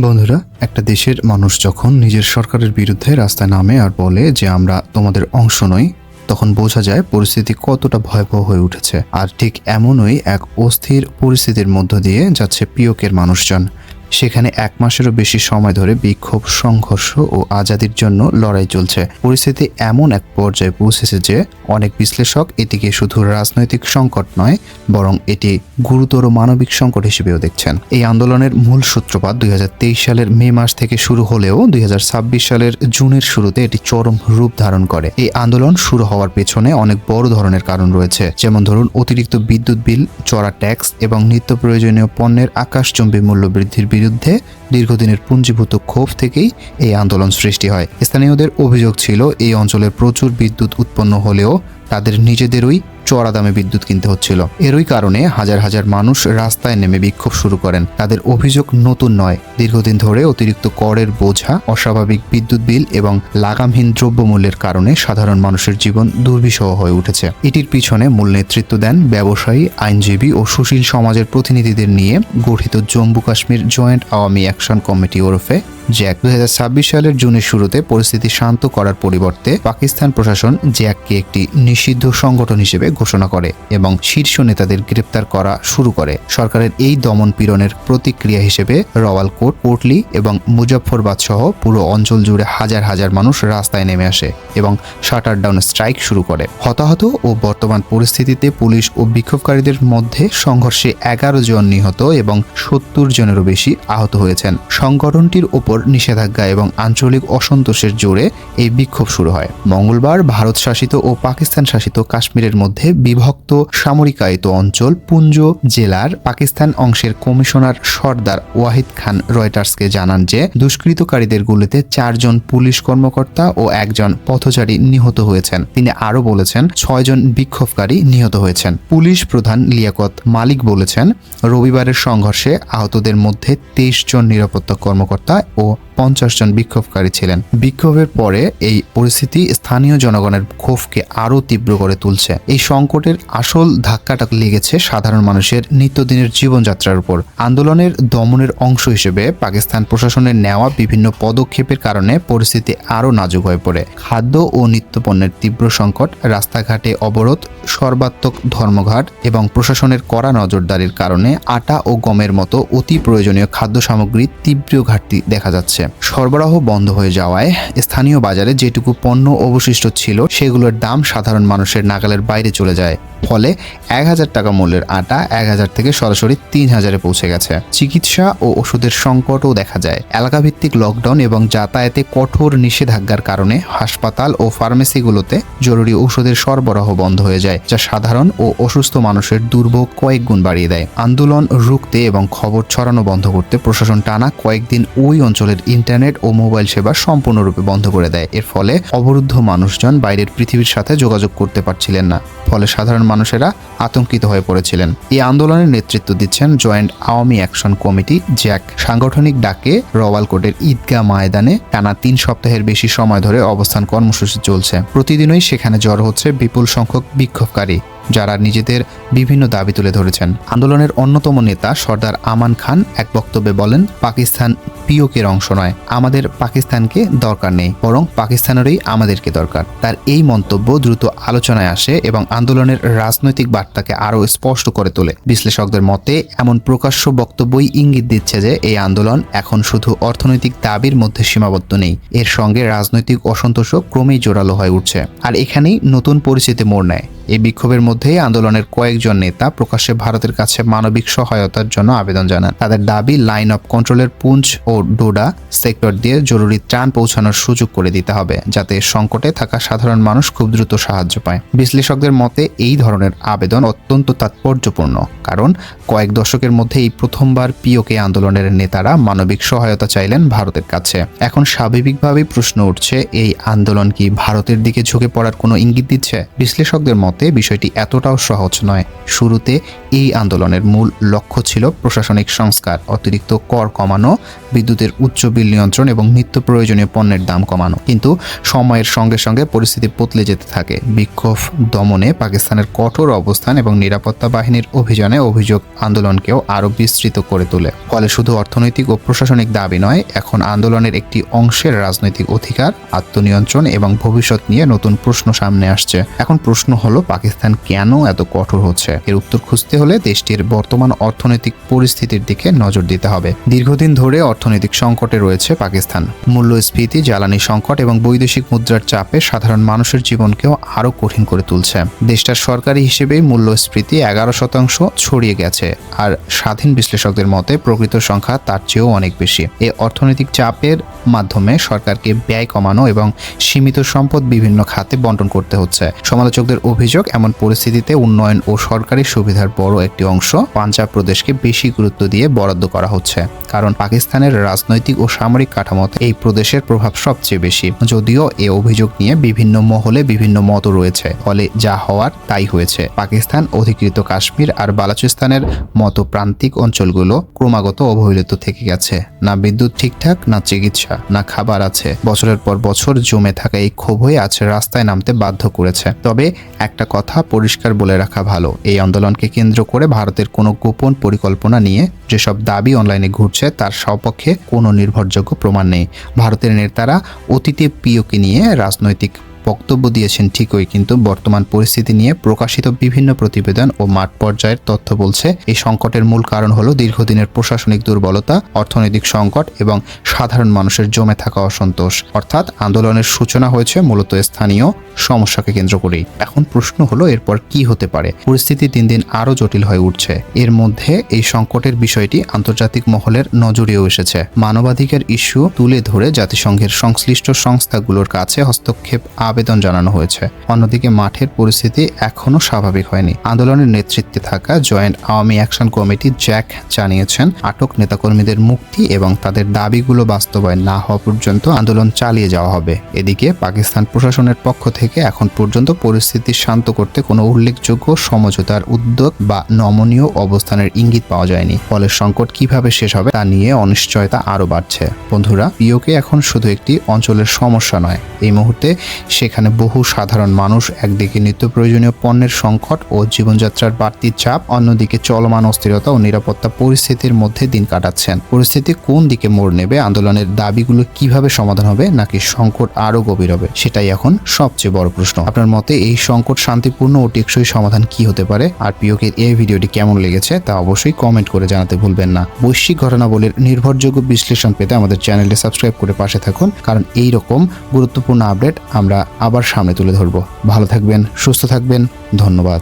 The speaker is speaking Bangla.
বন্ধুরা, একটা দেশের মানুষ যখন নিজের সরকারের বিরুদ্ধে রাস্তায় নামে আর বলে যে আমরা তোমাদের অংশ নই, তখন বোঝা যায় পরিস্থিতি কতটা ভয়াবহ হয়ে উঠেছে। আর ঠিক এমনই এক অস্থির পরিস্থিতির মধ্য দিয়ে যাচ্ছে পিওকের মানুষজন। সেখানে 1 মাসেরও বেশি সময় ধরে বিক্ষোভ, সংঘর্ষ ও আজাদির জন্য লড়াই চলছে। পরিস্থিতি এমন এক পর্যায়ে পৌঁছেছে যে অনেক বিশ্লেষক এটিকে শুধু রাজনৈতিক সংকট নয়, বরং এটি গুরুতর মানবিক সংকট হিসেবেও দেখছেন। এই আন্দোলনের মূল সূত্রপাত 2023 সালের মে মাস থেকে শুরু হলেও 2026 সালের জুনের শুরুতে এটি চরম রূপ ধারণ করে। এই আন্দোলন শুরু হওয়ার পেছনে অনেক বড় ধরনের কারণ রয়েছে, যেমন ধরুন অতিরিক্ত বিদ্যুৎ বিল, চড়া ট্যাক্স এবং নিত্য প্রয়োজনীয় পণ্যের আকাশচুম্বী মূল্য বৃদ্ধির বিরুদ্ধে দীর্ঘদিনের পুঞ্জীভূত ক্ষোভ থেকেই এই আন্দোলন সৃষ্টি হয়। স্থানীয়দের অভিযোগ ছিল এই অঞ্চলে প্রচুর বিদ্যুৎ উৎপন্ন হলেও তাদের নিজেদেরই চড়া দামে বিদ্যুৎ কিনতে হচ্ছিল। এরই কারণে হাজার হাজার মানুষ রাস্তায় নেমে বিক্ষোভ শুরু করেন। তাদের অভিযোগ নতুন নয়, দীর্ঘদিন ধরে অতিরিক্ত করের বোঝা, অস্বাভাবিক বিদ্যুৎ বিল এবং লাগামহীন দ্রব্যমূল্যের কারণে সাধারণ মানুষের জীবন দুর্বিষহ হয়ে উঠেছে। এটির পিছনে মূল নেতৃত্ব দেন ব্যবসায়ী, আইনজীবী ও সুশীল সমাজের প্রতিনিধিদের নিয়ে গঠিত Jammu Kashmir joint Awami action committee ওরফে জ্যাক। 2026 সালের জুনের শুরুতে পরিস্থিতি শান্ত করার পরিবর্তে পাকিস্তান প্রশাসন জ্যাককে একটি নিষিদ্ধ সংগঠন হিসেবে ঘোষণা করে এবং শীর্ষ নেতাদের গ্রেপ্তার করা শুরু করে। সরকারের এই দমন পীড়নের প্রতিক্রিয়া হিসেবে রাওয়ালকোট, কোটলি এবং মুজফ্ফরবাদ সহ পুরো অঞ্চল জুড়ে হাজার হাজার মানুষ রাস্তায় নেমে আসে এবং শাটার ডাউন স্ট্রাইক শুরু করে। হতাহত ও বর্তমান পরিস্থিতিতে পুলিশ ও বিক্ষোভকারীদের মধ্যে সংঘর্ষে 11 জন নিহত এবং 70 জনেরও বেশি আহত হয়েছেন। সংগঠনটির ওপর নিষেধাজ্ঞা এবং আঞ্চলিক অসন্তোষের জোরে এই বিক্ষোভ শুরু হয়। মঙ্গলবার ভারত শাসিত ও পাকিস্তান শাসিত কাশ্মীরের মধ্যে বিভক্ত সামরিকায়িত অঞ্চল পুঞ্জ জেলার পাকিস্তান অংশের কমিশনার সর্দার ওয়াহিদ খান রয়টার্সকে জানান যে দুষ্কৃতকারীদের গুলিতে 4 জন পুলিশ কর্মকর্তা ও 1 জন পথচারী নিহত হয়েছেন। তিনি আরও বলেছেন 6 জন বিক্ষোভকারী নিহত হয়েছেন। পুলিশ প্রধান লিয়াকত মালিক বলেছেন, রবিবারের সংঘর্ষে আহতদের মধ্যে 23 জন নিরাপত্তা কর্মকর্তা ও 50 জন বিক্ষোভকারী ছিলেন। বিক্ষোভের পরে এই পরিস্থিতি স্থানীয় জনগণের ক্ষোভকে আরও তীব্র করে তুলছে। এই সংকটের আসল ধাক্কাটা লেগেছে সাধারণ মানুষের নিত্যদিনের জীবনযাত্রার উপর। আন্দোলনের দমনের অংশ হিসেবে পাকিস্তান প্রশাসনের নেওয়া বিভিন্ন পদক্ষেপের কারণে পরিস্থিতি আরও নাজুক হয়ে পড়ে। খাদ্য ও নিত্যপণ্যের তীব্র সংকট, রাস্তাঘাটে অবরোধ, সর্বাত্মক ধর্মঘট এবং প্রশাসনের কড়া নজরদারির কারণে আটা ও গমের মতো অতি প্রয়োজনীয় খাদ্য সামগ্রীর তীব্র ঘাটতি দেখা যাচ্ছে। সরবরাহ বন্ধ হয়ে যাওয়ায় স্থানীয় বাজারে যেটুকু পণ্য অবশিষ্ট ছিল সেগুলোর দাম সাধারণ মানুষের নাগালের বাইরে চলে যায়। ফলে 1000 টাকা মূল্যের আটা 1000 থেকে সরাসরি 3000-এ পৌঁছে গেছে। চিকিৎসা ও ওষুধের সংকটও দেখা যায়। এলাকাভিত্তিক লকডাউন এবং যাতায়াতে কঠোর নিষেধাজ্ঞার কারণে হাসপাতাল ও ফার্মেসিগুলোতে জরুরি ওষুধের সরবরাহ বন্ধ হয়ে যায়, যা সাধারণ ও অসুস্থ মানুষের দুর্ভোগ কয়েক গুণ বাড়িয়ে দেয়। আন্দোলন রুখতে এবং খবর ছড়ানো বন্ধ করতে প্রশাসন টানা কয়েকদিন ওই অঞ্চলের ইন্টারনেট ও মোবাইল সেবা সম্পূর্ণরূপে বন্ধ করে দেয়। এর ফলে অবরুদ্ধ মানুষজন বাইরের পৃথিবীর সাথে যোগাযোগ করতে পারছিলেন না। ফলে সাধারণ মানুষেরা আতঙ্কিত হয়ে পড়েছিলেন। এই আন্দোলনের নেতৃত্ব দিচ্ছেন joint Awami action committee Jack. সাংগঠনিক ডাকে রাওয়ালকোটের ঈদগাহ ময়দানে টানা 3 সপ্তাহের বেশি সময় ধরে অবস্থান কর্মসূচি চলছে। প্রতিদিনই সেখানে জড়ো হচ্ছে বিপুল সংখ্যক বিক্ষোভকারী, যারা নিজেদের বিভিন্ন দাবি তুলে ধরেছেন। আন্দোলনের অন্যতম নেতা সর্দার আমান খান এক বক্তব্যে বলেন, পাকিস্তান পিওকের অংশ নয়, আমাদের পাকিস্তানকে দরকার নেই, বরং পাকিস্তানেরই আমাদেরকে দরকার। তার এই মন্তব্য দ্রুত আলোচনায় আসে এবং আন্দোলনের রাজনৈতিক বার্তাকে আরও স্পষ্ট করে তোলে। বিশ্লেষকদের মতে এমন প্রকাশ্য বক্তব্যই ইঙ্গিত দিচ্ছে যে এই আন্দোলন এখন শুধু অর্থনৈতিক দাবির মধ্যে সীমাবদ্ধ নেই, এর সঙ্গে রাজনৈতিক অসন্তোষও ক্রমেই জোরালো হয়ে উঠছে। আর এখানেই নতুন পরিস্থিতি মোড় নেয়। এই বিক্ষোভের মধ্যেই আন্দোলনের কয়েকজন নেতা প্রকাশ্যে ভারতের কাছে মানবিক সহায়তার জন্য আবেদন জানান। তাদের দাবি লাইন অফ কন্ট্রোলের পুঞ্চ ও ডোডা সেক্টর দিয়ে জরুরি ত্রাণ পৌঁছানোর সুযোগ করে দিতে হবে, যাতে সংকটে থাকা সাধারণ মানুষ খুব দ্রুত সাহায্য পায়। বিশ্লেষকদের মতে এই ধরনের আবেদন অত্যন্ত তাৎপর্যপূর্ণ, কারণ কয়েক দশকের মধ্যে এই প্রথমবার পিওকে আন্দোলনের নেতারা মানবিক সহায়তা চাইলেন ভারতের কাছে। এখন স্বাভাবিকভাবেই প্রশ্ন উঠছে, এই আন্দোলন কি ভারতের দিকে ঝুঁকে পড়ার কোনো ইঙ্গিত দিচ্ছে? বিশ্লেষকদের মতে মতে বিষয়টি এতটাও সহজ নয়। শুরুতে এই আন্দোলনের মূল লক্ষ্য ছিল প্রশাসনিক সংস্কার, অতিরিক্ত কর কমানো, বিদ্যুতের উচ্চ বিল নিয়ন্ত্রণ এবং নিত্য প্রয়োজনীয় পণ্যের দাম কমানো। কিন্তু সময়ের সঙ্গে সঙ্গে পরিস্থিতি বদলে যেতে থাকে। বিক্ষোভ দমনে পাকিস্তানের কঠোর অবস্থান এবং নিরাপত্তা বাহিনীর অভিযানে অভিযোগ আন্দোলনকেও আরও বিস্তৃত করে তোলে। ফলে শুধু অর্থনৈতিক ও প্রশাসনিক দাবি নয়, এখন আন্দোলনের একটি অংশের রাজনৈতিক অধিকার, আত্মনিয়ন্ত্রণ এবং ভবিষ্যৎ নিয়ে নতুন প্রশ্ন সামনে আসছে। এখন প্রশ্ন হলো, পাকিস্তান কেন এত কঠোর হচ্ছে? এর উত্তর খুঁজতে হলে দেশটির বর্তমান অর্থনৈতিক পরিস্থিতির দিকে নজর দিতে হবে। দীর্ঘদিন ধরে অর্থনৈতিক সংকটে রয়েছে পাকিস্তান। মূল্যস্ফীতি, জ্বালানি সংকট এবং বৈদেশিক মুদ্রার চাপে সাধারণ মানুষের জীবনকেও আরও কঠিন করে তুলছে। দেশটার সরকারি হিসেবে মূল্যস্ফীতি 11% ছড়িয়ে গেছে, আর স্বাধীন বিশ্লেষকদের মতে প্রকৃত সংখ্যা তার চেয়েও অনেক বেশি। এই অর্থনৈতিক চাপের মাধ্যমে সরকারকে ব্যয় কমানো এবং সীমিত সম্পদ বিভিন্ন খাতে বণ্টন করতে হচ্ছে। সমালোচকদের অভিযোগ, এমন পরিস্থিতিতে উন্নয়ন ও সরকারি সুবিধার বড় একটি অংশ পাঞ্জাব প্রদেশকে বেশি গুরুত্ব দিয়ে বরাদ্দ করা হচ্ছে, কারণ পাকিস্তানের রাজনৈতিক ও সামরিক কাঠামোতে এই প্রদেশের প্রভাব সবচেয়ে বেশি। যদিও এ অভিযোগ নিয়ে বিভিন্ন মহলে বিভিন্ন মত রয়েছে, ফলে যা হওয়ার তাই হয়েছে। পাকিস্তান অধিকৃত কাশ্মীর আর বালুচিস্তানের মতো প্রান্তিক অঞ্চলগুলো ক্রমাগত অবহেলিত থেকে গেছে। না বিদ্যুৎ ঠিকঠাক, না চিকিৎসা, না খাবার আছে। বছরের পর বছর জমে থাকা এই ক্ষোভই আজ রাস্তায় নামতে বাধ্য করেছে। তবে একটা কথা পরিষ্কার বলে রাখা ভালো, এই আন্দোলনকে কেন্দ্র করে ভারতের কোনো গোপন পরিকল্পনা নিয়ে যেসব দাবি অনলাইনে ঘুরছে তার সপক্ষে কোনো নির্ভরযোগ্য প্রমাণ নেই। ভারতের নেতারা অতীতে পিওকে নিয়ে রাজনৈতিক বক্তব্য দিয়েছেন ঠিকই, কিন্তু বর্তমান পরিস্থিতি নিয়ে প্রকাশিত বিভিন্ন প্রতিবেদন ও মাঠ পর্যায়ের তথ্য বলছে এই সংকটের মূল কারণ হলো দীর্ঘদিনের প্রশাসনিক দুর্বলতা, অর্থনৈতিক সংকট এবং সাধারণ মানুষের জমে থাকা অসন্তোষ। অর্থাৎ আন্দোলনের সূচনা হয়েছে মূলত স্থানীয় সমস্যাকে কেন্দ্র করেই। এখন প্রশ্ন হলো, এরপর কি হতে পারে? পরিস্থিতি দিন দিন আরও জটিল হয়ে উঠছে। এর মধ্যে এই সংকটের বিষয়টি আন্তর্জাতিক মহলের নজরেও এসেছে। মানবাধিকার ইস্যু তুলে ধরে জাতিসংঘের সংশ্লিষ্ট সংস্থাগুলোর কাছে হস্তক্ষেপ আবেদন জানানো হয়েছে। অন্যদিকে মাঠের পরিস্থিতি এখনও স্বাভাবিক হয়নি। আন্দোলনের নেতৃত্বে থাকা joint Awami action committee Jack জানিয়েছেন, আটক নেতাকর্মীদের মুক্তি এবং তাদের দাবিগুলো বাস্তবায়ন না হওয়া পর্যন্ত আন্দোলন চালিয়ে যাওয়া হবে। এদিকে পাকিস্তান প্রশাসনের পক্ষ থেকে এখন পর্যন্ত পরিস্থিতি শান্ত করতে কোনো উল্লেখযোগ্য সমঝোতার উদ্যোগ বা নমনীয় অবস্থানের ইঙ্গিত পাওয়া যায়নি। ফলে সংকট কিভাবে শেষ হবে তা নিয়ে অনিশ্চয়তা আরও বাড়ছে। বন্ধুরা, পিওকে এখন শুধু একটি অঞ্চলের সমস্যা নয়। এই মুহূর্তে সেখানে বহু সাধারণ মানুষ একদিকে নিত্য প্রয়োজনীয় পণ্যের সংকট ও জীবনযাত্রার বাড়তি চাপ, অন্যদিকে চলমান অস্থিরতা ও নিরাপত্তা পরিস্থিতির মধ্যে দিন কাটাচ্ছেন। পরিস্থিতি কোন দিকে মোড় নেবে, আন্দোলনের দাবিগুলো কিভাবে সমাধান হবে, নাকি সংকট আরও গভীর হবে, সেটাই এখন সবচেয়ে বড় প্রশ্ন। আপনার মতে এই সংকট শান্তিপূর্ণ ও টেকসই সমাধান কি হতে পারে? আর পিওকের এই ভিডিওটি কেমন লেগেছে তা অবশ্যই কমেন্ট করে জানাতে ভুলবেন না। বৈশ্বিক ঘটনাবলীর নির্ভরযোগ্য বিশ্লেষণ পেতে আমাদের চ্যানেলটি সাবস্ক্রাইব করে পাশে থাকুন, কারণ এই রকম গুরুত্বপূর্ণ আপডেট আমরা আবার সামনে তুলে ধরব। ভালো থাকবেন, সুস্থ থাকবেন, ধন্যবাদ।